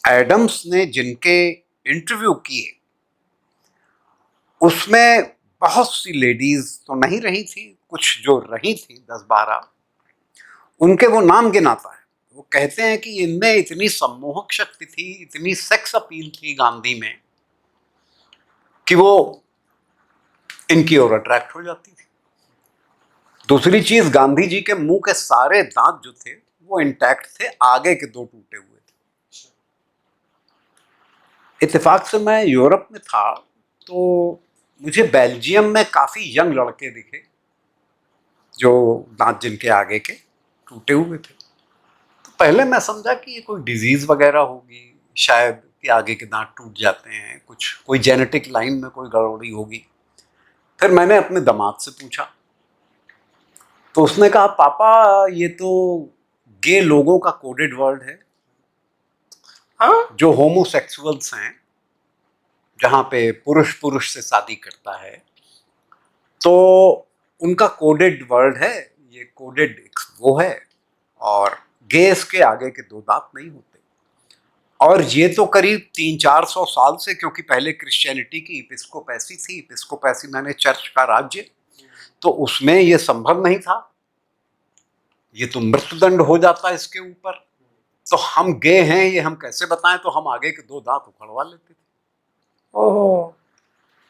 Adams ने जिनके interview किए उसमें बहुत सी लेडीज तो नहीं रही थी, कुछ जो रही थी 10-12 उनके वो नाम गिनाता है। वो कहते हैं कि इनमें इतनी सम्मोहक शक्ति थी, इतनी सेक्स अपील थी गांधी में कि वो इनकी ओर अट्रैक्ट हो जाती थी। दूसरी चीज, गांधी जी के मुंह के सारे दांत जो थे वो इंटैक्ट थे, आगे के 2 टूटे हुए थे। इत्तेफाक से मैं यूरोप में था तो मुझे बेल्जियम में काफी यंग लड़के दिखे जो दांत जिनके आगे के टूटे हुए थे। तो पहले मैं समझा कि ये कोई डिजीज वगैरह होगी, शायद कि आगे के दांत टूट जाते हैं, कुछ कोई जेनेटिक लाइन में कोई गड़बड़ी होगी। फिर मैंने अपने दामाद से पूछा तो उसने कहा, पापा ये तो गे लोगों का कोडेड वर्ड है। हाँ? जो होमोसेक्सुअल्स हैं, जहां पे पुरुष पुरुष से शादी करता है, तो उनका कोडेड वर्ड है, ये कोडेड वो है, और गेस के आगे के 2 दांत नहीं होते। और ये तो करीब 300-400 साल से, क्योंकि पहले क्रिश्चियनिटी की इपिस्कोपैसी थी, इपिस्कोपैसी मैंने चर्च का राज्य, तो उसमें ये संभव नहीं था, ये तो मृत्युदंड हो जाता इसके ऊपर। तो हम गे हैं ये हम कैसे बताएं, तो हम आगे के 2 दांत उखड़वा लेते थे। ओहो।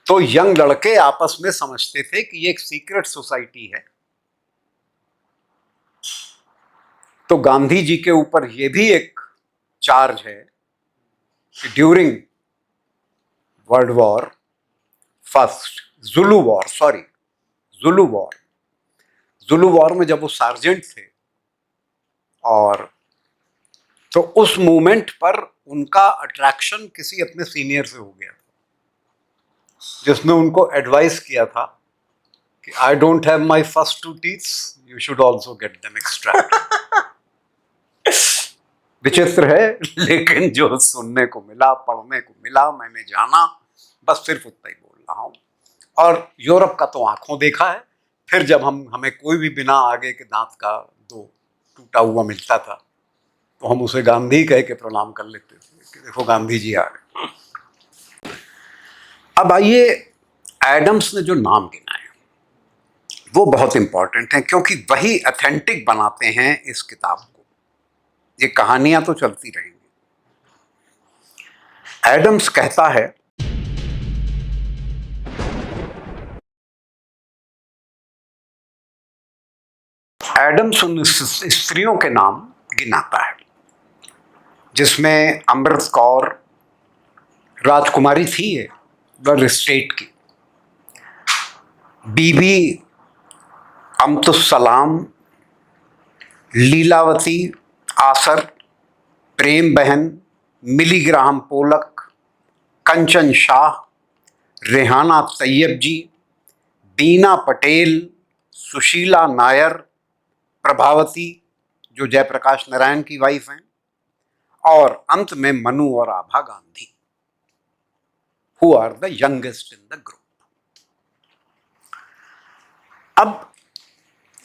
तो यंग लड़के आपस में समझते थे कि ये एक सीक्रेट सोसाइटी है। तो गांधी जी के ऊपर ये भी एक चार्ज है कि during world war first, Zulu war में जब वो सार्जेंट थे, और तो उस मूवमेंट पर उनका अट्रैक्शन किसी अपने सीनियर से हो गया था, जिसने उनको एडवाइस किया था कि I don't have my first 2 teeths, you should also get them extracted. विचित्र है, लेकिन जो सुनने को मिला, पढ़ने को मिला, मैंने जाना, बस सिर्फ उतना ही बोल रहा हूं। और यूरोप का तो आंखों देखा है। फिर जब हमें कोई भी बिना आगे के दांत का 2 टूटा हुआ मिलता था तो हम उसे गांधी कह के प्रणाम कर लेते थे कि देखो गांधी जी आ गए। अब आइए, एडम्स ने जो नाम गिनाए वो बहुत इंपॉर्टेंट है, क्योंकि वही ऑथेंटिक बनाते हैं इस किताब को। ये कहानियां तो चलती रहेंगी। एडम्स कहता है, एडम्स उन स्त्रियों के नाम गिनाता है जिसमें अमृत कौर राजकुमारी थी, वर स्टेट की, बीबी अम्तुस्सलाम, लीलावती आसर, प्रेम बहन, मिली ग्राहम पोलक, कंचन शाह, रेहाना तैयब जी, बीना पटेल, सुशीला नायर, प्रभावती जो जयप्रकाश नारायण की वाइफ हैं, और अंत में मनु और Abha Gandhi, who are the youngest in the group. अब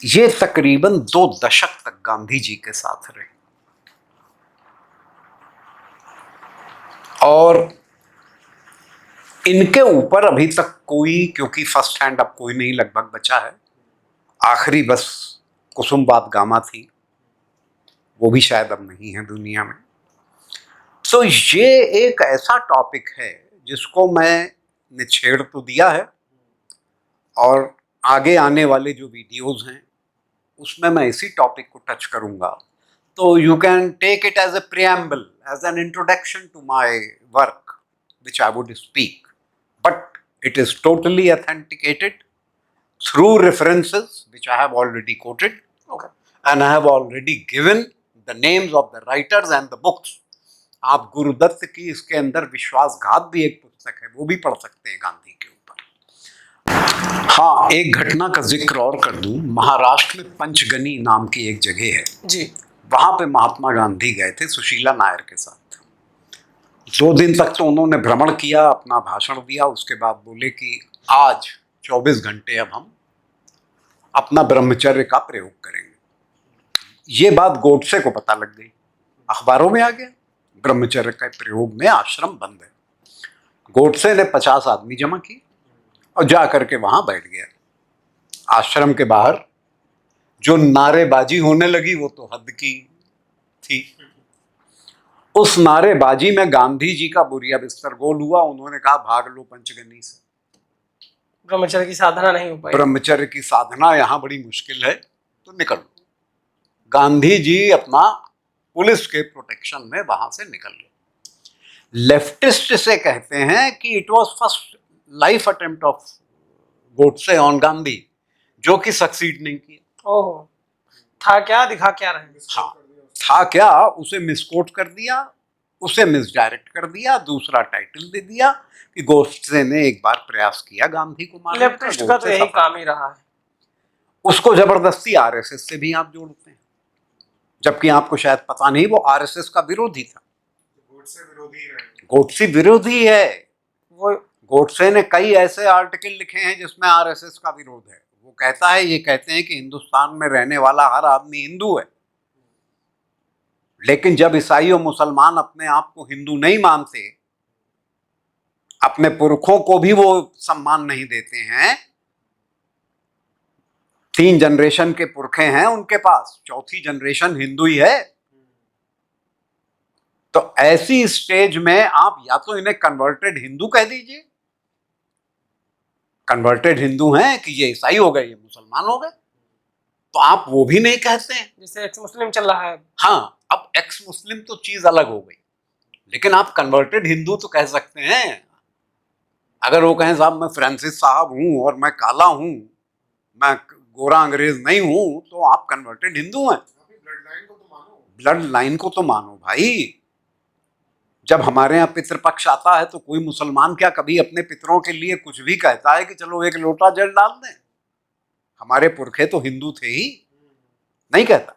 ये तकरीबन 2 दशक तक गांधी जी के साथ रहे, और इनके ऊपर अभी तक कोई, क्योंकि फर्स्ट हैंड अब कोई नहीं लगभग बचा है, आखिरी बस कुसुमबात गामा थी, वो भी शायद अब नहीं है दुनिया में। तो ये एक ऐसा टॉपिक है जिसको मैंने छेड़ तो दिया है, और आगे आने वाले जो वीडियोस हैं उसमें मैं इसी टॉपिक को टच करूंगा। तो you can take it as a preamble, as an introduction to my work which I would speak, but it is totally authenticated through references which I have already quoted, okay, and I have already given the names of the writers and the books. आप गुरुदत्त की इसके अंदर विश्वासघात भी एक पुस्तक है, वो भी पढ़ सकते हैं गांधी के ऊपर। हाँ, एक घटना का जिक्र और कर दूं, महाराष्ट्र में पंचगनी नाम की एक जगह है जी, वहां पे महात्मा गांधी गए थे सुशीला नायर के साथ। 2 दिन तक तो उन्होंने भ्रमण किया, अपना भाषण दिया, उसके बाद बोले कि आज 24 घंटे अब हम अपना ब्रह्मचर्य का प्रयोग करेंगे। ये बात गोडसे को पता लग गई, अखबारों में आ गया, ब्रह्मचर्य के प्रयोग में आश्रम बंद है। गोडसे ने 50 आदमी जमा किए और जा करके वहां बैठ गया। आश्रम के बाहर जो नारेबाजी होने लगी वो तो हद की थी। उस नारेबाजी में गांधी जी का बुरिया बिस्तर गोल हुआ। उन्होंने कहा भाग लो पंचगनी से, ब्रह्मचर्य की साधना नहीं हो पाई। ब्रह्मचर्य की साधना यहाँ बड़ी मुश्किल है, तो निकल लो। गांधी जी अपना पुलिस के प्रोटेक्शन में वहां से निकल गए। लेफ्टिस्ट से कहते हैं कि it was first life attempt of Godse on Gandhi, जो कि सक्सीड नहीं किया। ओहो, था क्या, दिखा क्या रहे? हाँ, था क्या, उसे मिसकोट कर दिया, उसे मिसडायरेक्ट कर दिया, दूसरा टाइटल दे दिया कि गोडसे ने एक बार प्रयास किया गांधी को मारने का। लेफ्टिस्ट का तो यही काम ही रहा है। उसको जबरदस्ती आरएसएस से भी आप जोड़ते हैं, जबकि आपको शायद पता नहीं वो आरएसएस का विरोधी था। गोडसे विरोधी है। वो गोडसे ने कई ऐसे आर्टिकल लिखे हैं जिसमें आरएसएस का विरोध है। वो कहता है, ये कहते हैं कि हिंदुस्तान में रहने वाला हर आदमी हिंदू है, लेकिन जब ईसाई और मुसलमान अपने आप को हिंदू नहीं मानते, अपने पुरखों को भी वो सम्मान नहीं देते हैं, 3 जनरेशन के पुरखे हैं उनके पास, चौथी जनरेशन हिंदू ही है, तो ऐसी स्टेज में आप या तो इन्हें कन्वर्टेड हिंदू कह दीजिए, कन्वर्टेड हिंदू हैं कि ये ईसाई हो गए, ये मुसलमान हो गए, तो आप वो भी नहीं कहते हैं। जैसे एक्स मुस्लिम चल रहा है। हाँ, अब एक्स मुस्लिम तो चीज अलग हो गई, लेकिन आप कन्वर्टेड हिंदू तो कह सकते हैं। अगर वो कहें साहब मैं फ्रांसिस साहब हूं और मैं काला हूं, मैं गोरा अंग्रेज नहीं हूं, तो आप कन्वर्टेड हिंदू हैं। ब्लड लाइन को तो मानो भाई। जब हमारे यहाँ पितृपक्ष आता है तो कोई मुसलमान क्या कभी अपने पितरों के लिए कुछ भी कहता है कि चलो एक लोटा जल डाल दें? हमारे पुरखे तो हिंदू थे ही, नहीं कहता।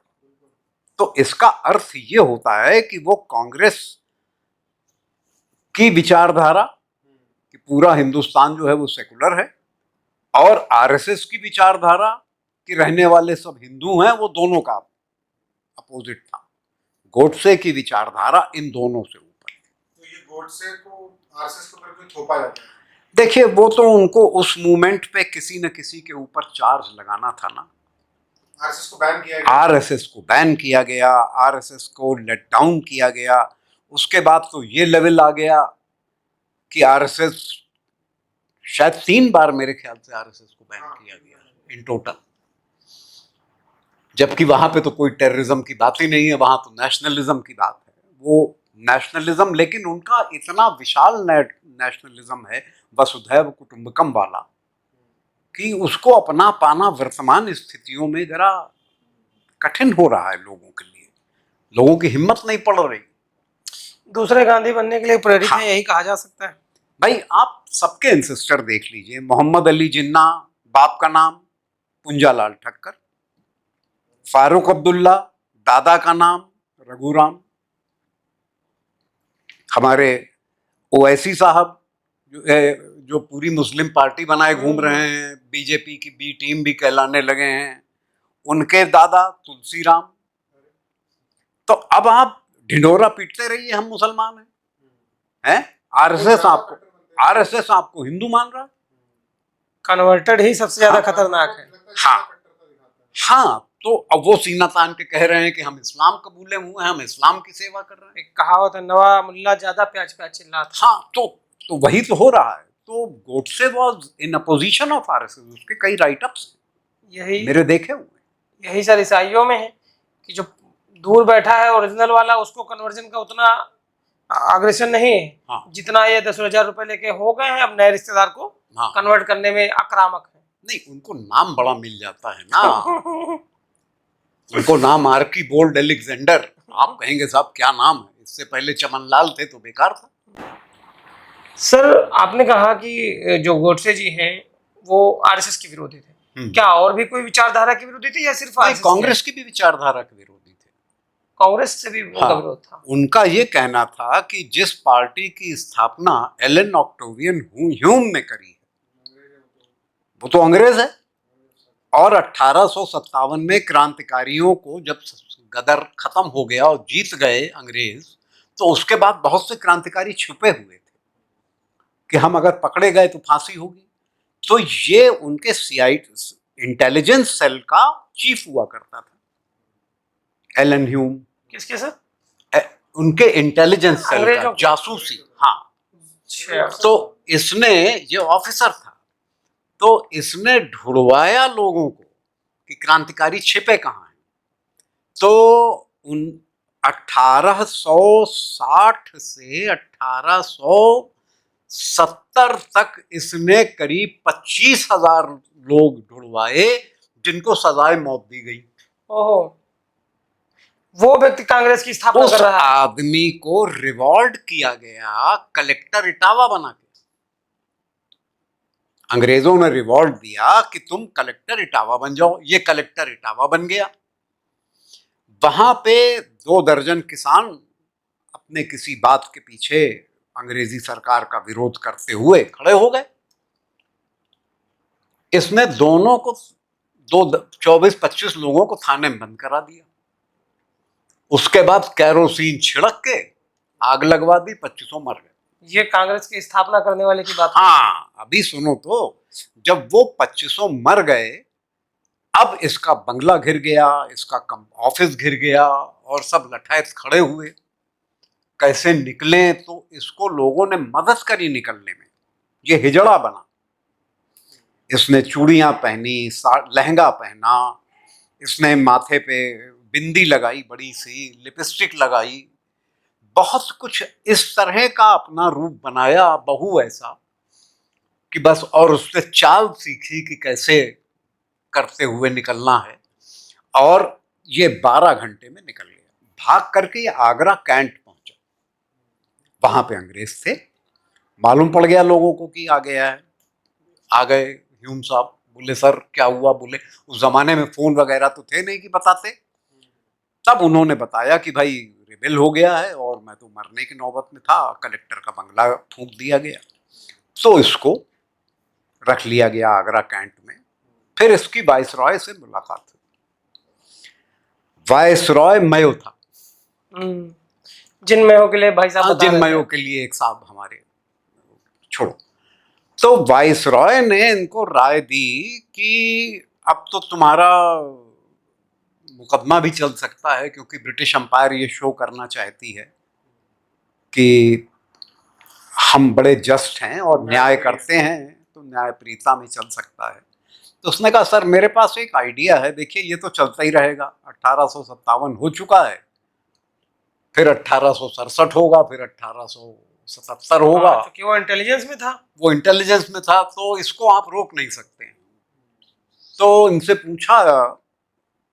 तो इसका अर्थ ये होता है कि वो कांग्रेस की विचारधारा कि पूरा हिंदुस्तान जो है वो सेकुलर है, और आरएसएस की विचारधारा कि रहने वाले सब हिंदू हैं, वो दोनों का अपोजिट था। गोडसे की विचारधारा इन दोनों से ऊपर। तो ये गोडसे को आरएसएस को फिर थोपा जाता है। देखिए, वो तो उनको उस मूवमेंट पे किसी न किसी के ऊपर चार्ज लगाना था ना। आरएसएस को बैन किया गया, आरएसएस को बैन किया गया, आरएसएस को लेट डाउन किया गया। उसके बाद तो ये लेवल आ गया कि आरएसएस शायद 3 बार मेरे ख्याल से आरएसएस को बैन किया गया इन टोटल, जबकि वहां पे तो कोई टेररिज्म की बात ही नहीं है, वहां तो नेशनलिज्म की बात है। वो नेशनलिज्म, लेकिन उनका इतना विशाल नेशनलिज्म है, वसुधैव कुटुंबकम वाला, कि उसको अपना पाना वर्तमान स्थितियों में जरा कठिन हो रहा है लोगों के लिए। लोगों की हिम्मत नहीं पड़ रही। दूसरे गांधी बनने के लिए प्रेरित हाँ। है, यही कहा जा सकता है। भाई, आप सबके एंसेस्टर देख लीजिए। मोहम्मद अली जिन्ना, बाप का नाम पुंजालाल ठक्कर। फारूक अब्दुल्ला, दादा का नाम रघुराम। हमारे ओवैसी साहब जो पूरी मुस्लिम पार्टी बनाए घूम रहे हैं, बीजेपी की बी टीम भी कहलाने लगे हैं, उनके दादा तुलसीराम। तो अब आप ढिंढोरा पीटते रहिए हम मुसलमान हैं। आरएसएस आपको हिंदू मान रहा है। कन्वर्टेड ही सबसे ज्यादा खतरनाक है। हाँ, तो अब वो सीना तान के कह रहे हैं कि हम इस्लाम कबूले हुए हैं, हम इस्लाम की सेवा कर रहे हैं। एक कहावत है, नवा मुल्ला ज्यादा प्याज प्याज चिल्ला था। हाँ, तो वही तो हो रहा है। तो Godse was in opposition of RSS. उसके कई राइटअप्स यही मेरे देखे हुए। यही सर ईसाइयों में है कि जो दूर बैठा है ओरिजिनल वाला, उसको कन्वर्जन का उतना अग्रेशन नहीं है। हाँ। जितना ये 10,000 रुपए लेके हो गए हैं अब नए रिश्तेदार को हाँ। कन्वर्ट करने में आक्रामक है। नहीं, उनको नाम बड़ा मिल जाता है ना। उनको नाम आर्की बोल्ड एलेक्जेंडर। आप कहेंगे साहब क्या नाम है, इससे पहले चमनलाल थे तो बेकार था। सर, आपने कहा कि जो गोडसे जी हैं वो आरएसएस के विरोधी थे। क्या और भी कोई विचारधारा के विरोधी थे या सिर्फ आरएसएस? कांग्रेस की भी विचारधारा के विरोधी थे। कांग्रेस से भी उनका विरोध था। उनका ये कहना था कि जिस पार्टी की स्थापना एलन ऑक्टेवियन ह्यूम ने करी है, वो तो अंग्रेज है। और 1857 में क्रांतिकारियों को जब गदर खत्म हो गया और जीत गए अंग्रेज, तो उसके बाद बहुत से क्रांतिकारी छुपे हुए थे कि हम अगर पकड़े गए तो फांसी होगी। तो ये उनके सीआईडी इंटेलिजेंस सेल का चीफ हुआ करता था, एलन ह्यूम। किसके सर? उनके इंटेलिजेंस सेल का अंग्रेजों के? जासूसी। हाँ, अच्छा। तो इसने, ये ऑफिसर था, तो इसने ढुड़वाया लोगों को कि क्रांतिकारी छिपे कहाँ हैं। तो उन 1860 से 1870 तक इसने करीब 25,000 लोग ढुड़वाए जिनको सजाए मौत दी गई। ओहो, वो व्यक्ति कांग्रेस की स्थापना उस कर रहा है। आदमी को रिवॉर्ड किया गया कलेक्टर इटावा बना के। अंग्रेजों ने रिवॉर्ड दिया कि तुम कलेक्टर इटावा बन जाओ। ये कलेक्टर इटावा बन गया। वहां पे 2 दर्जन किसान अपने किसी बात के पीछे अंग्रेजी सरकार का विरोध करते हुए खड़े हो गए। इसने दोनों को 24-25 लोगों को थाने में बंद करा दिया। उसके बाद कैरोसिन छिड़क के आग लगवा दी, 25 मर गए। ये कांग्रेस की स्थापना करने वाले की बात। हाँ, अभी सुनो तो, जब वो 25 मर गए, अब इसका बंगला घिर गया, इसका ऑफिस घिर गया और सब लठायत खड़े हुए। कैसे निकले? तो इसको लोगों ने मदद करी निकलने में। ये हिजड़ा बना। इसने चूड़ियां पहनी, लहंगा पहना, इसने माथे पे बिंदी लगाई, बड़ी सी लिपस्टिक लगाई, बहुत कुछ इस तरह का अपना रूप बनाया, बहू ऐसा कि बस। और उससे चाल सीखी कि कैसे करते हुए निकलना है। और ये 12 घंटे में निकल गया। भाग करके ये आगरा कैंट पहुंचा। वहां पे अंग्रेज थे। मालूम पड़ गया लोगों को कि आ गया है। आ गए ह्यूम साहब। बोले सर क्या हुआ? बोले उस जमाने में फोन वगैरह तो थे नहीं कि बताते। तब उन्होंने बताया कि भाई रिबेल हो गया है और मैं तो मरने की नौबत में था, कलेक्टर का बंगला फूंक दिया गया। तो इसको रख लिया गया आगरा कैंट में। फिर इसकी वायसरॉय से मुलाकात हुई। वायसरॉय मयो था। जिन मयो के लिए भाई साहब बता जिन रहे मयो थे। के लिए एक साहब हमारे, छोड़ो। तो वायसरॉय ने इनको राय दी कि अब तो तुम्हारा मुकदमा भी चल सकता है, क्योंकि ब्रिटिश अंपायर ये शो करना चाहती है कि हम बड़े जस्ट हैं और न्याय करते हैं, तो न्यायप्रियता में चल सकता है। तो उसने कहा सर मेरे पास एक आइडिया है, देखिए ये तो चलता ही रहेगा। 1857 हो चुका है, फिर 1867 होगा, फिर 1877 होगा। क्योंकि वो इंटेलिजेंस में था। वो इंटेलिजेंस में था, तो इसको आप रोक नहीं सकते हैं। तो इनसे पूछा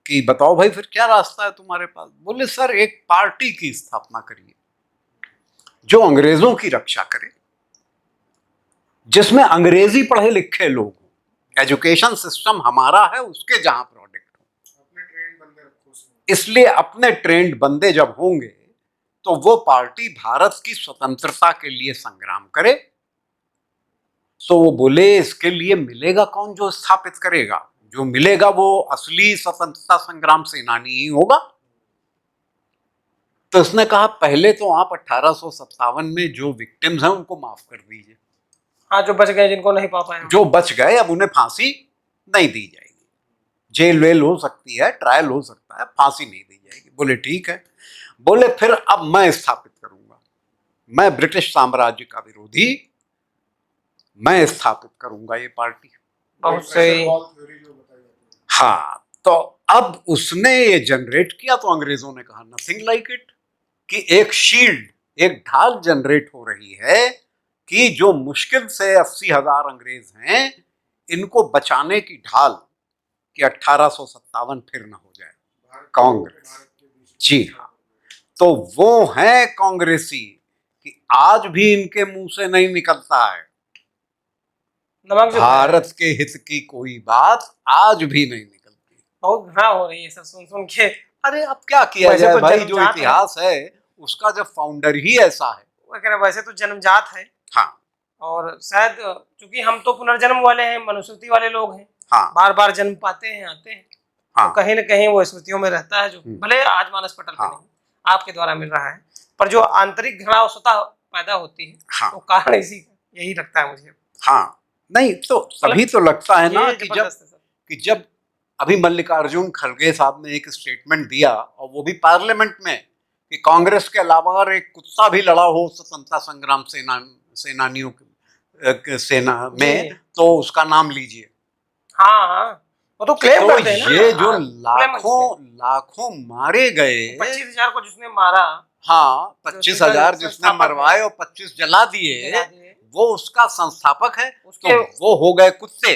कि बताओ भाई फिर क्या रास्ता है तुम्हारे पास? बोले सर एक पार्टी की स्थापना करिए जो अंग्रेजों की रक्षा करे, जिसमें अंग्रेजी पढ़े लिखे लोग हों, एजुकेशन सिस्टम हमारा है उसके जहां प्रोडक्ट हो। अपने ट्रेंड बंदे रखो उसमें। इसलिए अपने ट्रेंड बंदे जब होंगे तो वो पार्टी भारत की स्वतंत्रता के लिए संग्राम करे। तो वो बोले इसके लिए मिलेगा कौन जो स्थापित करेगा? जो मिलेगा वो असली स्वतंत्रता संग्राम सेनानी ही होगा। तो उसने कहा पहले तो आप 1857 में जो विक्टिम्स हैं उनको माफ कर दीजिए। हाँ, जो बच गए, जिनको नहीं पा पाए। जो बच गए अब उन्हें फांसी नहीं दी जाएगी, जेल वेल हो सकती है, ट्रायल हो सकता है, फांसी नहीं दी जाएगी। बोले ठीक है। बोले फिर अब मैं स्थापित करूंगा, मैं ब्रिटिश साम्राज्य का विरोधी, मैं स्थापित करूंगा ये पार्टी। बहुत सही। हाँ, तो अब उसने ये जनरेट किया तो अंग्रेजों ने कहा नथिंग लाइक इट, कि एक शील्ड, एक ढाल जनरेट हो रही है कि जो मुश्किल से 80,000 अंग्रेज हैं इनको बचाने की ढाल, कि 1857 फिर ना हो जाए। कांग्रेस, जी हाँ। तो वो है कांग्रेसी कि आज भी इनके मुंह से नहीं निकलता है नमक जो भारत के हित की कोई बात, आज भी नहीं निकलती। बहुत घृणा हो रही है सर सुन सुन के। अरे अब क्या किया वैसे जाए तो भाई, जो जन्मजात इतिहास है उसका जब फाउंडर ही ऐसा है। वो कह रहे वैसे तो जन्मजात है। हाँ और शायद चूंकि हम तो पुनर्जन्म वाले हैं, मनुस्मृति वाले लोग हैं। हाँ बार बार जन्म पाते हैं, आते हैं। हाँ तो कहीं ना कहीं वो स्मृतियों में रहता है, जो भले आज मानस पटल पे हाँ। नहीं, आपके द्वारा मिल रहा है। पर जो आंतरिक घृणा स्वतः पैदा होती है, हाँ। वो कारण इसी का यही लगता है मुझे। हाँ, नहीं तो तभी तो लगता है ना ये कि जबरदस्त है सर। जब अभी मल्लिकार्जुन खड़गे साहब ने एक स्टेटमेंट दिया, और वो भी पार्लियामेंट में, कि कांग्रेस के अलावा और एक कुत्ता भी लड़ा हो स्वतंत्रता संग्राम सेनानियों सेना में, जी। तो उसका नाम लीजिए। हाँ हाँ, वो तो क्लेम तो करते हैं ना। ये जो हाँ, लाखों मारे गए, 25,000 को जिसने मारा, हाँ, जो 25,000 जिसने संस्थापक मरवाए है, और 25 जला दिए, जला दिए, वो उसका संस्थापक है। उसके तो वो हो गए कुत्ते,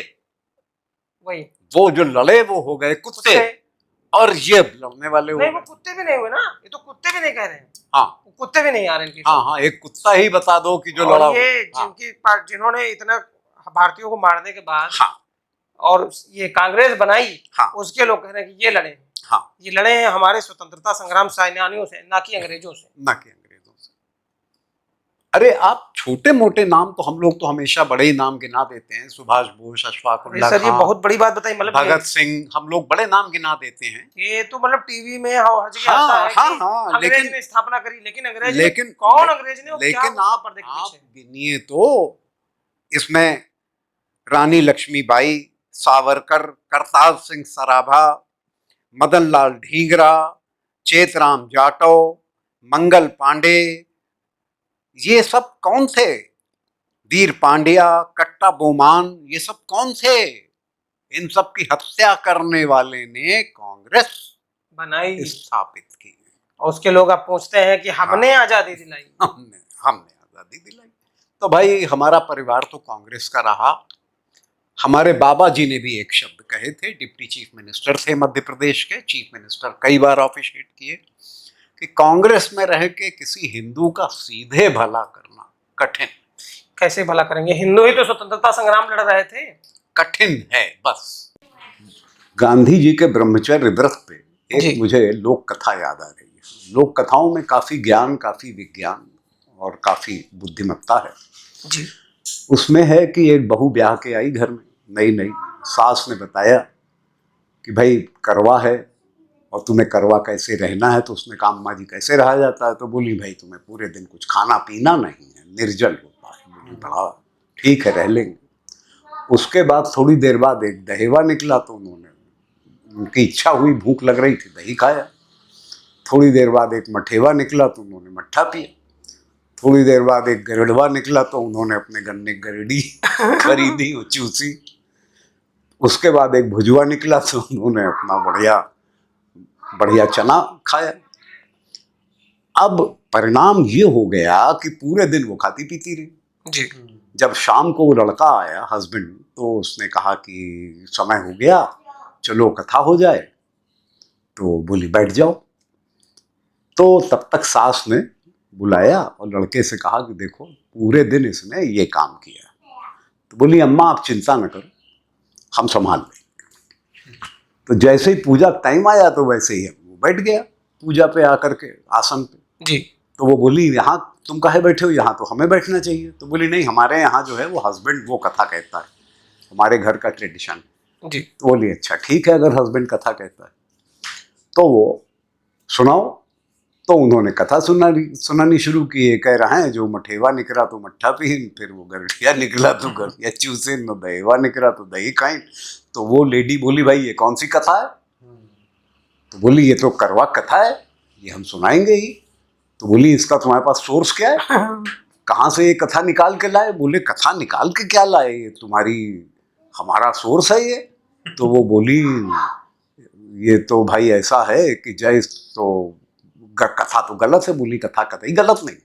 वही वो जो लड़े वो हो गए कुत्ते, और ये लड़ने वाले हो नहीं, वो गए। कुत्ते भी नहीं हुए ना, ये तो कुत्ते भी नहीं कह रहे हैं। हाँ वो कुत्ते भी नहीं आ रहे इनकी। हाँ हाँ, एक कुत्ता ही बता दो कि जो और लड़ा हो। ये हाँ, जिन्होंने इतना भारतीयों को मारने के बाद हाँ, और ये कांग्रेस बनाई, हाँ, उसके लोग कह रहे हैं कि ये लड़े हैं। हाँ, ये लड़े हैं हमारे स्वतंत्रता संग्राम सेनानियों से, ना कि अंग्रेजों से। ना कि अंग्रेजों से। अरे आप छोटे मोटे नाम तो, हम लोग तो हमेशा बड़े ही नाम गिना देते हैं, सुभाष बोस, अशफाक उल्लाह सर ये खां, बहुत बड़ी बात बताई, मतलब भगत सिंह, हम लोग बड़े नाम गिना देते हैं। ये तो मतलब टीवी में हर जगह हाँ, आता है हाँ, कि हाँ, अंग्रेज ने स्थापना करी, लेकिन अंग्रेज ने लेकिन कौन अंग्रेज ने और क्या लेकिन उसका आप पर्दे के पीछे? गिनिए तो इसमें रानी लक्ष्मीबाई, सावरकर, करतार सिंह सराभा, मदन लाल ढींगरा, चेतराम जाटव, मंगल पांडे, ये सब कौन थे? वीर पांड्या, कट्टा बोमान, ये सब कौन थे? इन सब की हत्या करने वाले ने कांग्रेस बनाई स्थापित की। और उसके लोग अब पूछते हैं कि हमने आजादी दिलाई। हमने आजादी दिलाई। तो भाई हमारा परिवार तो कांग्रेस का रहा। हमारे बाबा जी ने भी एक शब्द कहे थे, डिप्टी चीफ मिनिस्टर थे मध्य प्रदेश के, चीफ मिनिस्टर कई बार ऑफिशिएट किए, कि कांग्रेस में रह के किसी हिंदू का सीधे भला करना कठिन। कैसे भला करेंगे, हिंदू ही तो स्वतंत्रता संग्राम लड़ रहे थे। कठिन है बस। गांधी जी के ब्रह्मचर्य व्रत पे एक मुझे लोक कथा याद आ रही है। लोक कथाओं में काफी ज्ञान, काफी विज्ञान और काफी बुद्धिमत्ता है जी। उसमें है कि एक बहू ब्याह के आई घर में, नई नई, सास ने बताया कि भाई करवा है और तुम्हें करवा कैसे रहना है। तो उसने कहा अम्मा जी कैसे रहा जाता है? तो बोली भाई तुम्हें पूरे दिन कुछ खाना पीना नहीं है, निर्जल होता है। बोली बड़ा ठीक है, रह लेंगे। उसके बाद थोड़ी देर बाद एक दहेवा निकला, तो उन्होंने, उनकी इच्छा हुई, भूख लग रही थी, दही खाया। थोड़ी देर बाद एक मठेवा निकला, तो उन्होंने मट्ठा पिया। थोड़ी देर बाद एक गरड़वा निकला, तो उन्होंने अपने गन्ने गरड़ी खरीदी, चूसी। उसके बाद एक भुजवा निकला, तो उन्होंने अपना बढ़िया चना खाया। अब परिणाम ये हो गया कि पूरे दिन वो खाती पीती रही। जी। जब शाम को वो लड़का आया, हस्बैंड, तो उसने कहा कि समय हो गया, चलो कथा हो जाए। तो बोली बैठ जाओ। तो तब तक सास ने बुलाया और लड़के से कहा कि देखो पूरे दिन इसने ये काम किया। तो बोली अम्मा आप चिंता न करो, हम संभाल लेंगे। तो जैसे ही पूजा टाइम आया, तो वैसे ही वो बैठ गया पूजा पे आकर के आसन पे। जी। तो वो बोली यहाँ तुम काहे बैठे हो, यहाँ तो हमें बैठना चाहिए। तो बोली नहीं, हमारे यहाँ जो है वो हस्बैंड वो कथा कहता है, हमारे घर का ट्रेडिशन। जी। तो बोली अच्छा ठीक है, अगर हस्बैंड कथा कहता है तो वो सुनाओ। तो उन्होंने कथा सुनानी शुरू की। कह रहे हैं जो मठेवा निकला तो मट्ठा पीन, फिर वो गरठिया निकला तो गरठिया चूसे, न दहेवा निकला तो दही खाइन। तो वो लेडी बोली भाई ये कौन सी कथा है? तो बोली ये तो करवा कथा है, ये हम सुनाएंगे ही। तो बोली इसका तुम्हारे पास सोर्स क्या है, कहाँ से ये कथा निकाल के लाए? बोले कथा निकाल के क्या लाए, ये तुम्हारी हमारा सोर्स है ये। तो वो बोली ये तो भाई ऐसा है कि जय, तो कथा तो गलत है। बोली कथा कतई गलत नहीं,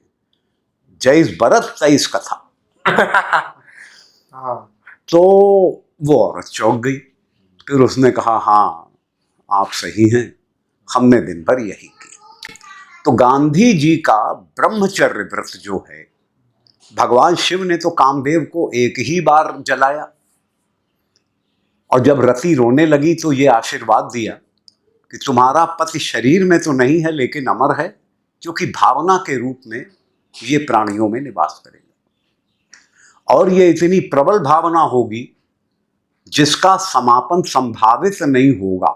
जैस बरत तैस कथा। तो वो औरत चौंक गई। फिर उसने कहा हाँ आप सही हैं, हमने दिन भर यही किया। तो गांधी जी का ब्रह्मचर्य व्रत जो है, भगवान शिव ने तो कामदेव को एक ही बार जलाया, और जब रति रोने लगी तो ये आशीर्वाद दिया कि तुम्हारा पति शरीर में तो नहीं है लेकिन अमर है, क्योंकि भावना के रूप में ये प्राणियों में निवास करेगा। और ये इतनी प्रबल भावना होगी जिसका समापन संभावित नहीं होगा,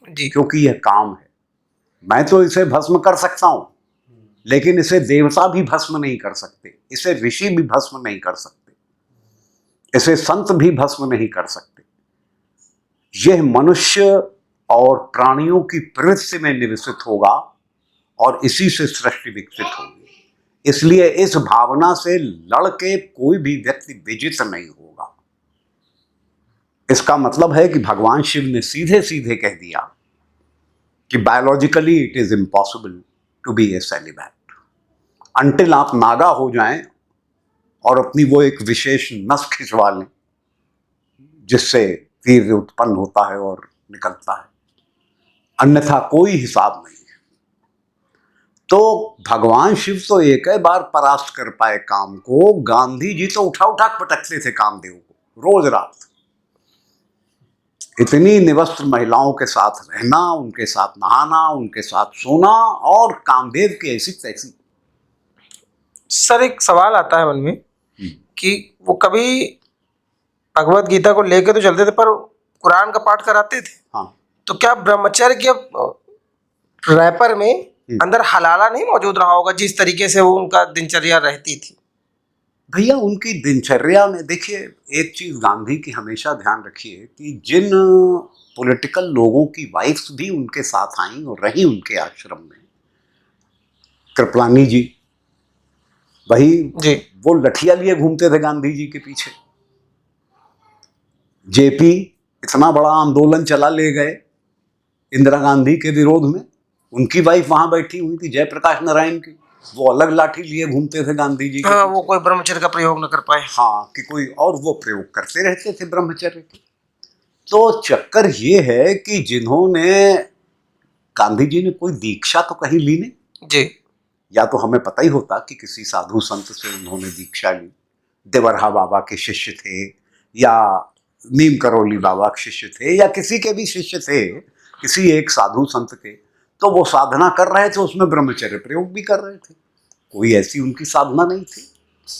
क्योंकि यह काम है। मैं तो इसे भस्म कर सकता हूं, लेकिन इसे देवता भी भस्म नहीं कर सकते, इसे ऋषि भी भस्म नहीं कर सकते, इसे संत भी भस्म नहीं कर सकते। यह मनुष्य और प्राणियों की प्रवृत्ति में निवसित होगा और इसी से सृष्टि विकसित होगी। इसलिए इस भावना से लड़के कोई भी व्यक्ति विजित नहीं होगा। इसका मतलब है कि भगवान शिव ने सीधे सीधे कह दिया कि biologically it is impossible to be a celibate until आप नागा हो जाएं और अपनी वो एक विशेष नस खिंचवा लें जिससे वीर्य उत्पन्न होता है और निकलता है, अन्यथा कोई हिसाब नहीं है। तो भगवान शिव तो एक ही बार परास्त कर पाए काम को, गांधी जी तो उठा उठा पटकते थे कामदेव को रोज रात। इतनी निवस्त्र महिलाओं के साथ रहना, उनके साथ नहाना, उनके साथ सोना, और कामदेव की ऐसी तैसी। सर एक सवाल आता है मन में कि वो कभी भगवत गीता को लेके तो चलते थे पर कुरान का पाठ कराते थे। हाँ, तो क्या ब्रह्मचर्य के रैपर में अंदर हलाला नहीं मौजूद रहा होगा जिस तरीके से वो उनका दिनचर्या रहती थी? भैया उनकी दिनचर्या में देखिए, एक चीज गांधी की हमेशा ध्यान रखिए कि जिन पॉलिटिकल लोगों की वाइफ्स भी उनके साथ आई और रही उनके आश्रम में, कृपलानी जी, वही जी वो लठिया लिए घूमते थे गांधी जी के पीछे। जेपी इतना बड़ा आंदोलन चला ले गए इंदिरा गांधी के विरोध में, उनकी वाइफ वहां बैठी हुई थी जयप्रकाश नारायण की, वो अलग लाठी लिए घूमते थे गांधी जी के हाँ, पीछे। वो कोई ब्रह्मचर्य का प्रयोग न कर पाए। हाँ, कि कोई और वो प्रयोग करते रहते थे ब्रह्मचर्य के। तो चक्कर ये है कि जिन्होंने, गांधी जी ने कोई दीक्षा तो कहीं ली नहीं जी, या तो हमें पता ही होता कि किसी साधु संत से उन्होंने दीक्षा ली, देवरहा बाबा के शिष्य थे या नीम करोली बाबा के शिष्य थे या किसी के भी शिष्य थे, किसी एक साधु संत के, तो वो साधना कर रहे थे, उसमें ब्रह्मचर्य प्रयोग भी कर रहे थे। कोई ऐसी उनकी साधना नहीं थी।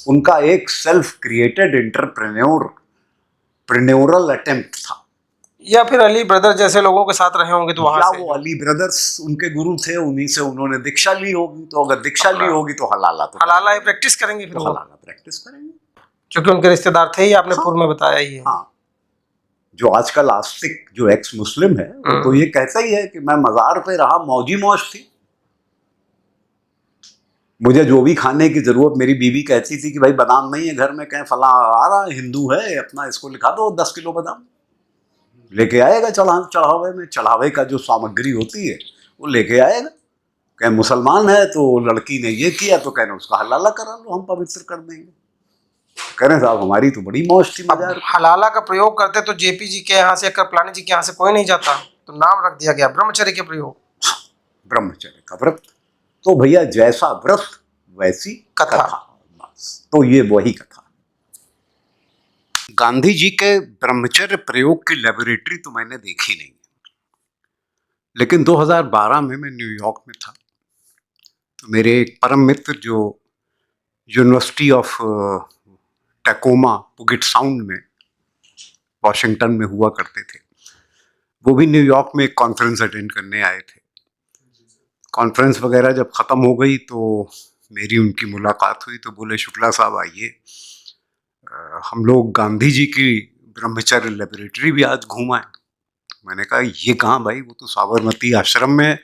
उनका एक सेल्फ क्रिएटेड प्रेन्योरल अटेम्प्ट था। या फिर अली ब्रदर जैसे लोगों के साथ रहे होंगे तो वहां या से वो अली ब्रदर्स उनके गुरु थे, उन्हीं से उन्होंने दीक्षा ली होगी, तो अगर दीक्षा ली होगी तो हलाला तो हलाला ही प्रैक्टिस करेंगे फिर तो वो, हलाला प्रैक्टिस करेंगे, क्योंकि उनके रिश्तेदार थे ही, आपने हाँ। पूर्व में बताया ही है। हाँ, जो आजकल आस्तिक जो एक्स मुस्लिम है वो तो ये कहता ही है कि मैं मजार पे रहा, मौजी मौज थी, मुझे जो भी खाने की जरूरत, मेरी बीवी कहती थी कि भाई बादाम नहीं है घर में, कहें फला आ रहा हिंदू है अपना, इसको लिखा दो 10 किलो बादाम लेके आएगा, चढ़ावे में चढ़ावे का जो सामग्री होती है वो लेके आएगा। कहें मुसलमान है तो लड़की ने ये किया तो कहना उसका हलाला करा लो, हम पवित्र कर देंगे। कह रहे साहब हमारी तो बड़ी मौज थी, अब हलाला का प्रयोग करते तो जेपी जी के यहाँ से, कृपलानी जी के यहाँ से कोई नहीं जाता, तो नाम रख दिया गया ब्रह्मचर्य के प्रयोग, ब्रह्मचर्य का व्रत। तो भैया जैसा व्रत वैसी कथा, बस। तो ये वही कथा। गांधी जी के ब्रह्मचर्य प्रयोग की लेबोरेटरी तो मैंने देखी नहीं, लेकिन 2012 में मैं न्यूयॉर्क में था, तो मेरे एक परम मित्र जो university of Tacoma Puget sound में वॉशिंगटन में हुआ करते थे, वो भी न्यूयॉर्क में एक कॉन्फ्रेंस अटेंड करने आए थे। कॉन्फ्रेंस वगैरह जब ख़त्म हो गई तो मेरी उनकी मुलाकात हुई, तो बोले शुक्ला साहब आइए, हम लोग गांधी जी की ब्रह्मचर्य लेबोरेटरी भी आज घूम आए। मैंने कहा ये कहाँ भाई, वो तो साबरमती आश्रम में है,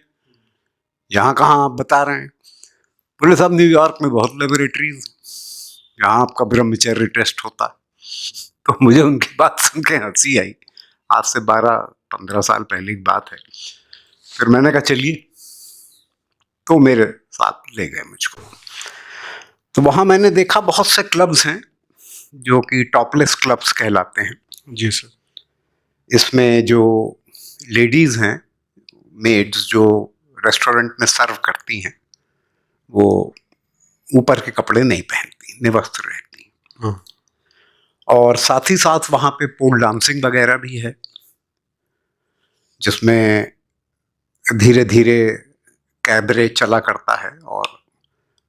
यहाँ कहाँ आप बता रहे हैं? बोले साहब न्यूयॉर्क में बहुत लेबोरेटरीज, यहाँ आपका ब्रह्मचर्य टेस्ट होता है। तो मुझे उनकी बात सुन के हंसी आई, आज से 12-15 साल पहले की बात है। फिर मैंने कहा चलिए, तो मेरे साथ ले गए मुझको। तो वहाँ मैंने देखा बहुत से क्लब्स हैं जो कि टॉपलेस क्लब्स कहलाते हैं। जी सर। इसमें जो लेडीज़ हैं, मेड्स जो रेस्टोरेंट में सर्व करती हैं, वो ऊपर के कपड़े नहीं पहनती, निवस्त्र रहती। और साथ ही साथ वहाँ पे पोल डांसिंग वगैरह भी है, जिसमें धीरे धीरे कैबरे चला करता है और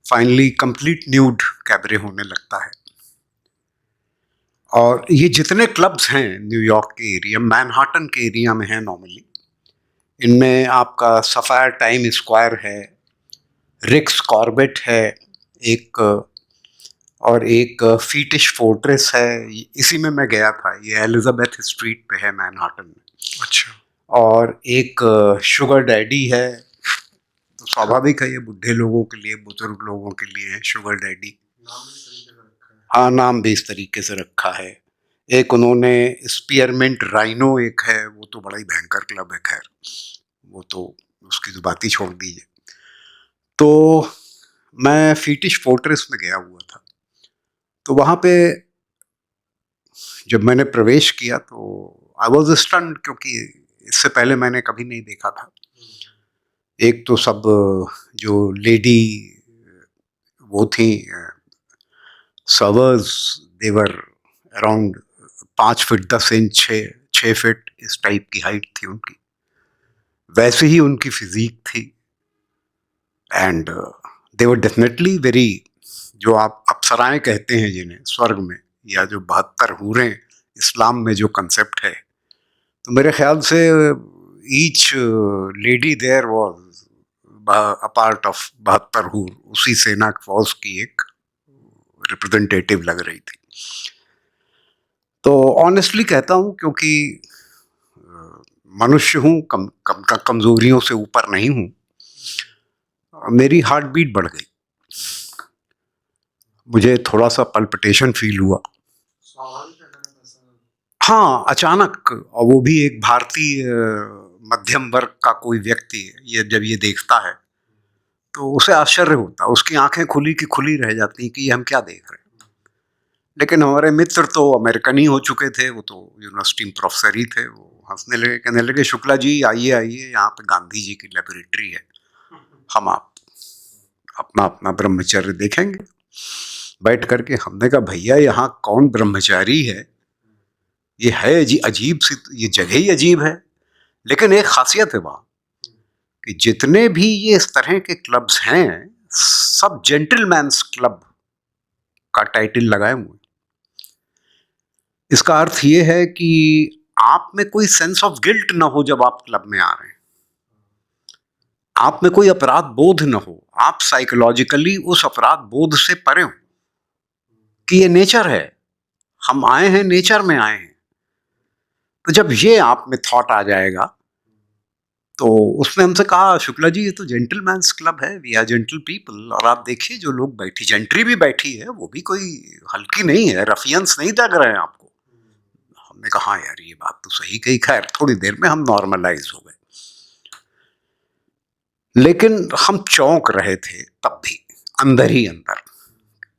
फाइनली कंप्लीट न्यूड कैबरे होने लगता है। और ये जितने क्लब्स हैं न्यूयॉर्क के एरिया, मैनहाटन के एरिया में हैं नॉर्मली, इनमें आपका सफायर टाइम स्क्वायर है, रिक्स कॉर्बेट है एक, और एक फीटिश फोर्ट्रेस है, इसी में मैं गया था, ये एलिजाबेथ स्ट्रीट पे है मैनहट्टन में। अच्छा। और एक शुगर डैडी है, तो स्वाभाविक है ये बुढ़े लोगों के लिए, बुजुर्ग लोगों के लिए है शुगर डैडी। हाँ, नाम भी इस तरीके से रखा है। एक उन्होंने स्पीयरमिंट राइनो एक है, वो तो बड़ा ही भयंकर क्लब है, खैर वो तो उसकी तो बात ही छोड़ दीजिए। तो मैं फीटिश फोर्ट्रेस में गया हुआ था, तो वहाँ पे जब मैंने प्रवेश किया तो आई वॉज स्टन्ड, क्योंकि इससे पहले मैंने कभी नहीं देखा था। एक तो सब जो लेडी वो थी सर्वर्स, देवर अराउंड 5 फीट 10 इंच 6 फीट इस टाइप की हाइट थी उनकी, वैसे ही उनकी फिजिक थी। And they were definitely very, जो आप अप्सराएं कहते हैं जिन्हें स्वर्ग में, या जो 72 हूरें इस्लाम में जो कंसेप्ट है, तो मेरे ख्याल से each lady there was a part of 72 हूर, उसी सेना फौज की एक रिप्रेजेंटेटिव लग रही थी। तो ऑनेस्टली कहता हूँ, क्योंकि मनुष्य हूँ, कमजोरियों से ऊपर नहीं हूँ, मेरी हार्ट बीट बढ़ गई, मुझे थोड़ा सा पल्पिटेशन फील हुआ। हाँ, अचानक, और वो भी एक भारतीय मध्यम वर्ग का कोई व्यक्ति ये जब ये देखता है तो उसे आश्चर्य होता, उसकी आंखें खुली की खुली रह जाती कि ये हम क्या देख रहे हैं। लेकिन हमारे मित्र तो अमेरिकन ही हो चुके थे, वो तो यूनिवर्सिटी में प्रोफेसर ही थे, वो हंसने लगे, कहने लगे शुक्ला जी आइए आइए, यहाँ पे गांधी जी की लेबोरेटरी है, हम आप अपना अपना ब्रह्मचर्य देखेंगे बैठ करके। हमने कहा भैया यहाँ कौन ब्रह्मचारी है, ये है जी अजीब सी, ये जगह ही अजीब है। लेकिन एक खासियत है वहाँ कि जितने भी ये इस तरह के क्लब्स हैं, सब जेंटलमैन्स क्लब का टाइटल लगाए हुए। इसका अर्थ ये है कि आप में कोई सेंस ऑफ गिल्ट ना हो जब आप क्लब में आ रहे हैं, आप में कोई अपराध बोध न हो, आप साइकोलॉजिकली उस अपराध बोध से परे हो कि ये नेचर है, हम आए हैं नेचर में आए हैं। तो जब ये आप में थॉट आ जाएगा, तो उसने हमसे कहा शुक्ला जी ये तो जेंटलमैन्स क्लब है, वी आर जेंटल पीपल, और आप देखिए जो लोग बैठी, जेंट्री भी बैठी है, वो भी कोई हल्की नहीं है, रफियंस नहीं लग रहे हैं आपको। हमने कहा हाँ यार ये बात तो सही कही। खैर थोड़ी देर में हम नॉर्मलाइज हो गए, लेकिन हम चौंक रहे थे तब भी अंदर ही अंदर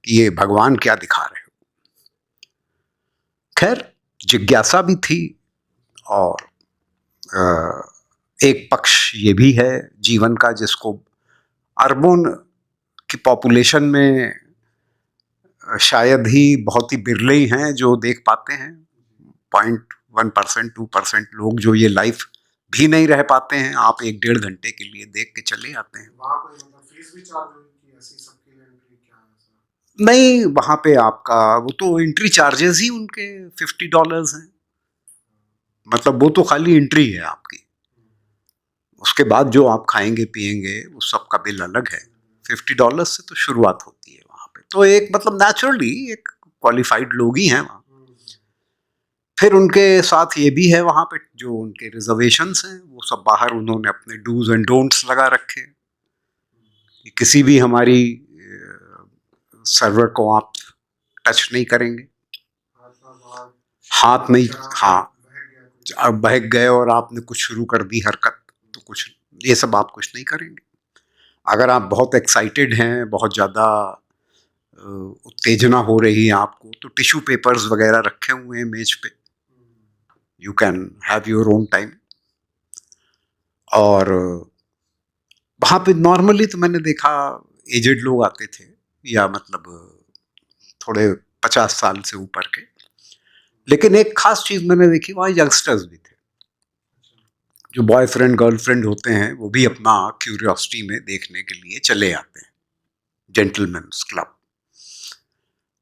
कि ये भगवान क्या दिखा रहे हो। खैर जिज्ञासा भी थी, और एक पक्ष ये भी है जीवन का जिसको अरबों की पॉपुलेशन में शायद ही बहुत ही बिरले ही हैं जो देख पाते हैं, 0.1% 2% लोग जो ये लाइफ भी नहीं रह पाते हैं। आप 1-1.5 घंटे के लिए देख के चले आते हैं। वहाँ पे मतलब फीस भी चार्ज होगी कि ऐसी सबके लिए एंट्री क्या है ऐसा? नहीं, वहाँ पे आपका वो तो एंट्री चार्जेस ही उनके $50 हैं, मतलब वो तो खाली एंट्री है आपकी, उसके बाद जो आप खाएंगे पिएंगे उस सब का बिल अलग है। $50 से तो शुरुआत होती है वहाँ पे, तो एक मतलब नेचुरली एक क्वालिफाइड लोग ही हैं वहाँ। फिर उनके साथ ये भी है वहाँ पे जो उनके रिजर्वेशंस हैं, वो सब बाहर उन्होंने अपने डूज एंड डोंट्स लगा रखे कि किसी भी हमारी सर्वर को आप टच नहीं करेंगे, हाथ नहीं, हाँ अब बहक गए और आपने कुछ शुरू कर दी हरकत, तो कुछ ये सब आप कुछ नहीं करेंगे। अगर आप बहुत एक्साइटेड हैं, बहुत ज़्यादा उत्तेजना हो रही है आपको, तो टिश्यू पेपर्स वगैरह रखे हुए हैं मेज पे, you can have your own time. और वहाँ पे नॉर्मली तो मैंने देखा एजेड लोग आते थे, या मतलब थोड़े 50 साल से ऊपर के, लेकिन एक खास चीज़ मैंने देखी, वहाँ यंगस्टर्स भी थे, जो बॉयफ्रेंड गर्लफ्रेंड होते हैं वो भी अपना क्यूरियोसिटी में देखने के लिए चले आते हैं। जेंटलमैन्स क्लब,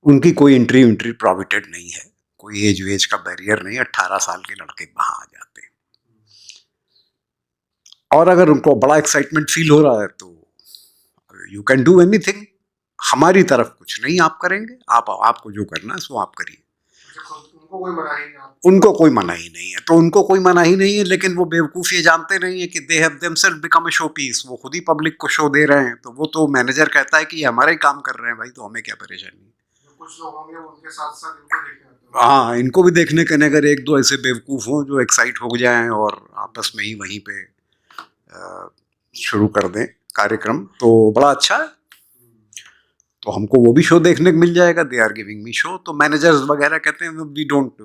उनकी कोई एंट्री प्रोहिबिटेड नहीं है, कोई एज वेज का बैरियर नहीं, 18 साल के लड़के वहाँ आ जाते हैं। और अगर उनको बड़ा एक्साइटमेंट फील हो रहा है तो यू कैन डू एनीथिंग, हमारी तरफ कुछ नहीं आप करेंगे, आपको जो करना है सो आप करिए। उनको कोई मना ही नहीं उनको कोई मना ही नहीं है, तो उनको कोई मना ही नहीं है, लेकिन वो बेवकूफ ये जानते नहीं है कि they have themselves become a show piece, वो खुद ही पब्लिक को शो दे रहे हैं। तो वो तो मैनेजर कहता है कि ये हमारा ही काम कर रहे हैं भाई, तो हमें क्या परेशानी। कुछ लोग होंगे उनके साथ साथ इनको देखने आते हैं। हाँ, इनको भी देखने के, अगर एक दो ऐसे बेवकूफ हों जो एक्साइट हो जाएं और आपस में ही वहीं पे शुरू कर दें कार्यक्रम, तो बड़ा अच्छा है। तो हमको वो भी शो देखने को मिल जाएगा, they are giving me show. तो मैनेजर्स वगैरह कहते हैं we don't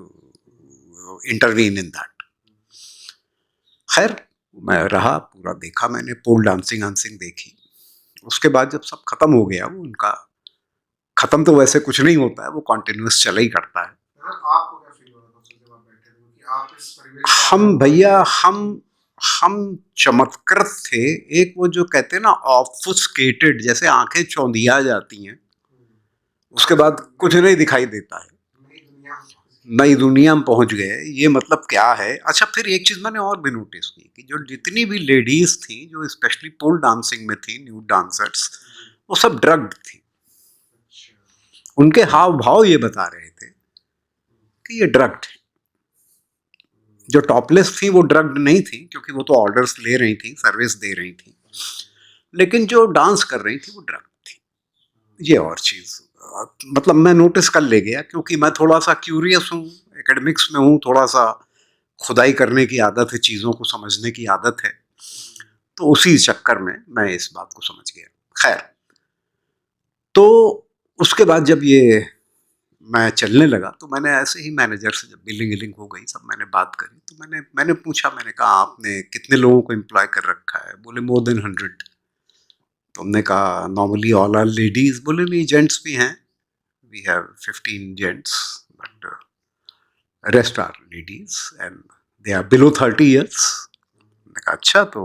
intervene in that. खैर, मैं रहा, पूरा देखा मैंने, पोल डांसिंग आंसिंग देखी। उसके बाद जब सब खत्म हो गया, वो उनका खत्म तो वैसे कुछ नहीं होता है, वो कॉन्टिन्यूस चला ही करता है। आपको क्या फील हो रहा था जब आप बैठे थे, क्योंकि आप इस परिवेश से हम भैया हम चमत्कृत थे। एक वो जो कहते हैं ना ऑब्फुस्केटेड, जैसे आंखें चौंधिया जाती हैं, उसके बाद कुछ नहीं दिखाई देता है, नई दुनिया में पहुंच गए। ये मतलब क्या है। अच्छा, फिर एक चीज मैंने और भी नोटिस की कि जो जितनी भी लेडीज थी जो स्पेशली पोल डांसिंग में थी, न्यू डांसर्स, वो सब ड्रग्ड थी। उनके हाव भाव ये बता रहे थे कि ये ड्रग्ड है। जो टॉपलेस थी वो ड्रग्ड नहीं थी, क्योंकि वो तो ऑर्डर्स ले रही थी, सर्विस दे रही थी, लेकिन जो डांस कर रही थी वो ड्रग्ड थी। ये और चीज मतलब मैं नोटिस कर ले गया, क्योंकि मैं थोड़ा सा क्यूरियस हूँ, एकेडमिक्स में हूँ, थोड़ा सा खुदाई करने की आदत है, चीज़ों को समझने की आदत है, तो उसी चक्कर में मैं इस बात को समझ गया। खैर, तो उसके बाद जब ये मैं चलने लगा, तो मैंने ऐसे ही मैनेजर से, जब बिलिंग विलिंग हो गई सब, मैंने बात करी, तो मैंने पूछा, मैंने कहा आपने कितने लोगों को एम्प्लॉय कर रखा है। बोले मोर देन 100। तो हमने कहा नॉर्मली ऑल आर लेडीज। बोले नहीं, जेंट्स भी हैं, we have 15 gents, but rest are ladies and they are below 30 years. मैंने कहा अच्छा, तो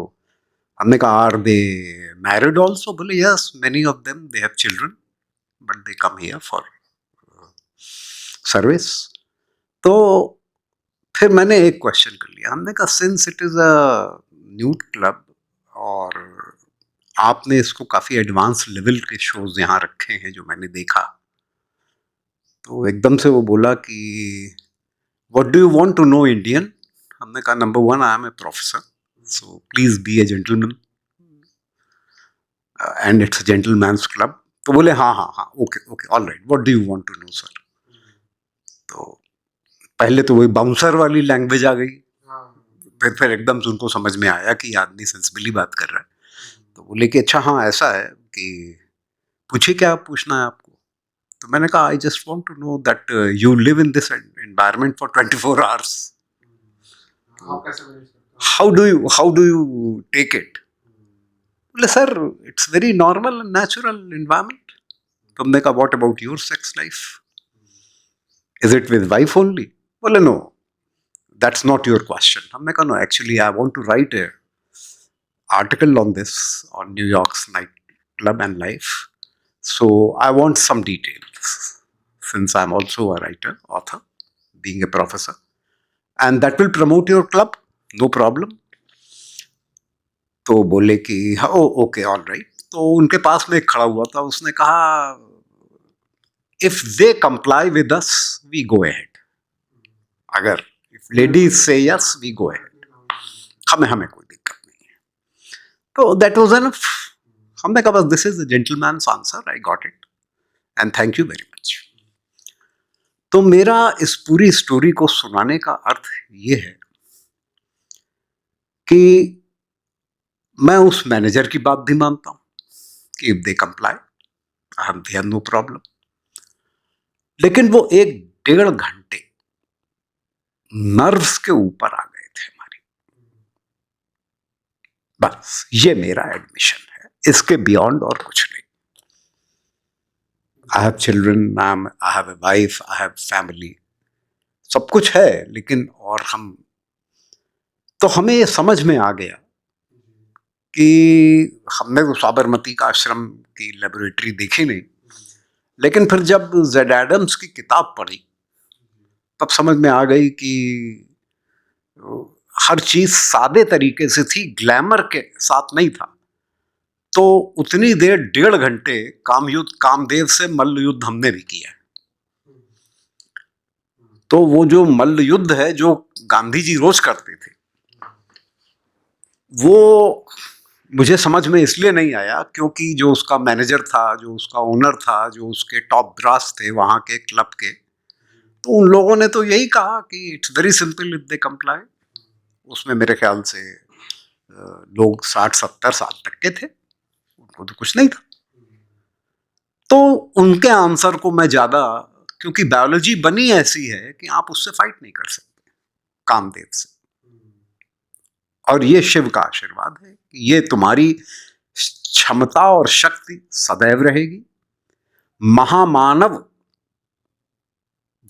हमने कहा are they married also? बोले yes, many of them they have children but they come here for service. तो फिर मैंने एक क्वेश्चन कर लिया, हमने कहा since it is a nude club और आपने इसको काफी एडवांस लेवल के शोज यहाँ रखे हैं जो मैंने देखा, तो एकदम से वो बोला कि what do you want to know Indian. हमने कहा number 1 I am a professor, so please be a gentleman and it's a gentleman's club. तो बोले हाँ हाँ हाँ, okay okay, all right, what do you want to know sir. तो पहले तो वही बाउंसर वाली लैंग्वेज आ गई, फिर एकदम से उनको समझ में आया कि आदमी सेंसिबली बात कर रहा है। तो बोले कि अच्छा हाँ ऐसा है कि पूछिए क्या पूछना है आपको। तो मैंने कहा I just want to know that you live in this environment for 24 hours, आप कैसे मैनेज करते हैं? How do you take it. बोले sir it's very normal and natural environment. तो हमने कहा what about your sex life, is it with wife only. बोले no that's not your question. हमने कहा no actually I want to write a article on this, on New York's nightclub and life. So I want some details, since I'm also a writer, author, being a professor, and that will promote your club, no problem. तो बोले कि हाँ okay all right. तो उनके पास में एक खड़ा हुआ था, उसने कहा if they comply with us we go ahead, अगर if ladies say yes we go ahead, हमें कोई दिक्कत नहीं है। तो दैट वाज एनफ। हमने कहा बस this is the gentleman's answer, I got it and thank you very much. तो मेरा इस पूरी स्टोरी को सुनाने का अर्थ ये है कि मैं उस मैनेजर की बात भी मानता हूं कि इफ दे कंप्लाई हम दे हैव नो प्रॉब्लम, लेकिन वो 1-1.5 घंटे नर्व्स के ऊपर आ गए थे हमारी। बस ये मेरा एडमिशन है, इसके बियॉन्ड और कुछ नहीं। I have children, I have a wife, I have family, सब कुछ है, लेकिन और तो हमें ये समझ में आ गया कि हमने तो साबरमती का आश्रम की लेबोरेटरी देखी नहीं, लेकिन फिर जब जेड एडम्स की किताब पढ़ी तब समझ में आ गई कि हर चीज सादे तरीके से थी, ग्लैमर के साथ नहीं था। तो उतनी देर 1.5 घंटे कामदेव से मल्ल युद्ध हमने भी किया है। तो वो जो मल्ल युद्ध है जो गांधी जी रोज करते थे, वो मुझे समझ में इसलिए नहीं आया क्योंकि जो उसका मैनेजर था, जो उसका ओनर था, जो उसके टॉप ब्रास थे वहाँ के क्लब के, तो उन लोगों ने तो यही कहा कि it's very simple if they comply. उसमें मेरे ख्याल से लोग 60-70 साल तक के थे, उनको तो कुछ नहीं था। तो उनके आंसर को मैं ज्यादा, क्योंकि बायोलॉजी बनी ऐसी है कि आप उससे फाइट नहीं कर सकते, कामदेव से। और ये शिव का आशीर्वाद है कि ये तुम्हारी क्षमता और शक्ति सदैव रहेगी। महामानव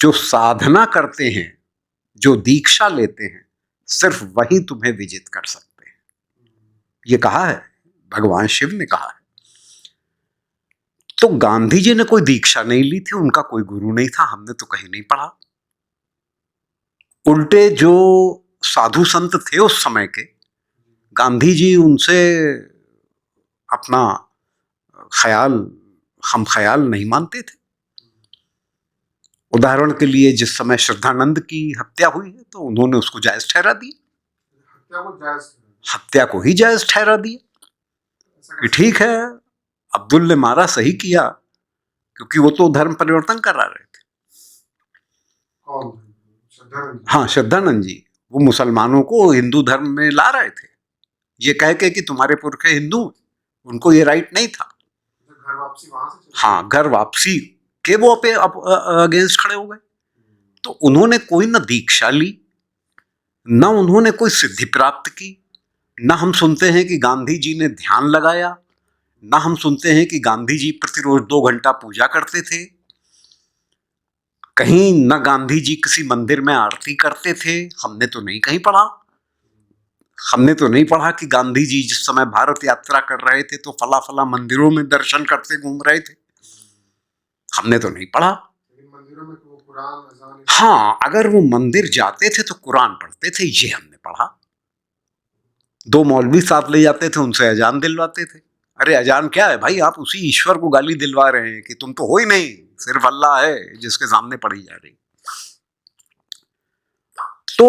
जो साधना करते हैं, जो दीक्षा लेते हैं, सिर्फ वही तुम्हें विजित कर सकते हैं। ये कहा है, भगवान शिव ने कहा है। तो गांधी जी ने कोई दीक्षा नहीं ली थी, उनका कोई गुरु नहीं था, हमने तो कहीं नहीं पढ़ा। उल्टे जो साधु संत थे उस समय के, गांधी जी उनसे अपना हम ख्याल नहीं मानते थे। उदाहरण के लिए जिस समय श्रद्धानंद की हत्या हुई है तो उन्होंने उसको जायज ठहरा दिया, हत्या को ही जायज ठहरा दिया कि ठीक है, अब्दुल ने मारा, सही किया, क्योंकि वो तो धर्म परिवर्तन करा रहे थे। हाँ, श्रद्धानंद जी वो मुसलमानों को हिंदू धर्म में ला रहे थे, ये कह के कि तुम्हारे पुरखे हिंदू, उनको ये राइट नहीं था। घर वापसी वहां से हाँ, घर वापसी के वो पे अगेंस्ट खड़े हो गए। तो उन्होंने कोई न दीक्षा ली, न उन्होंने कोई सिद्धि प्राप्त की, न हम सुनते हैं कि गांधी जी ने ध्यान लगाया, न हम सुनते हैं कि गांधी जी प्रतिरोज 2 घंटा पूजा करते थे, कहीं न गांधी जी किसी मंदिर में आरती करते थे, हमने तो नहीं कहीं पढ़ा। हमने तो नहीं पढ़ा कि गांधी जी जिस समय भारत यात्रा कर रहे थे तो फला फला मंदिरों में दर्शन करते घूम रहे थे, हमने तो नहीं पढ़ा। मंदिरों में वो कुरान अज़ान, हाँ, अगर वो मंदिर जाते थे तो कुरान पढ़ते थे, ये हमने पढ़ा। 2 मौलवी साथ ले जाते थे, उनसे अजान दिलवाते थे। अरे अजान क्या है भाई, आप उसी ईश्वर को गाली दिलवा रहे हैं कि तुम तो हो ही नहीं, सिर्फ अल्लाह है जिसके सामने पढ़ी जा रही। तो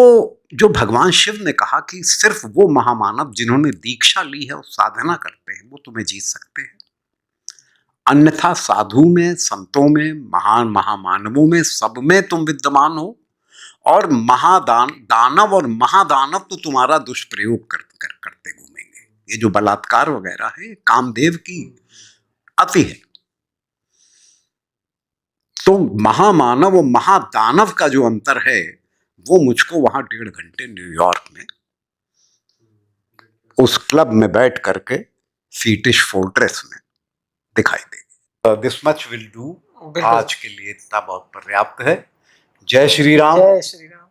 जो भगवान शिव ने कहा कि सिर्फ वो महामानव जिन्होंने दीक्षा ली है और साधना करते हैं वो तुम्हें जीत सकते हैं, अन्यथा साधु में, संतों में, महान महामानवों में, सब में तुम विद्यमान हो, और दानव और महादानव तो तुम्हारा दुष्प्रयोग करते घूमेंगे। ये जो बलात्कार वगैरह है, कामदेव की अति है। तो महामानव और महादानव का जो अंतर है वो मुझको वहां 1.5 घंटे न्यूयॉर्क में उस क्लब में बैठ करके फीटिश फोर्ट्रेस में दिखाई देगी। This much will do. आज के लिए इतना बहुत पर्याप्त है। जय श्री राम। जय श्री राम।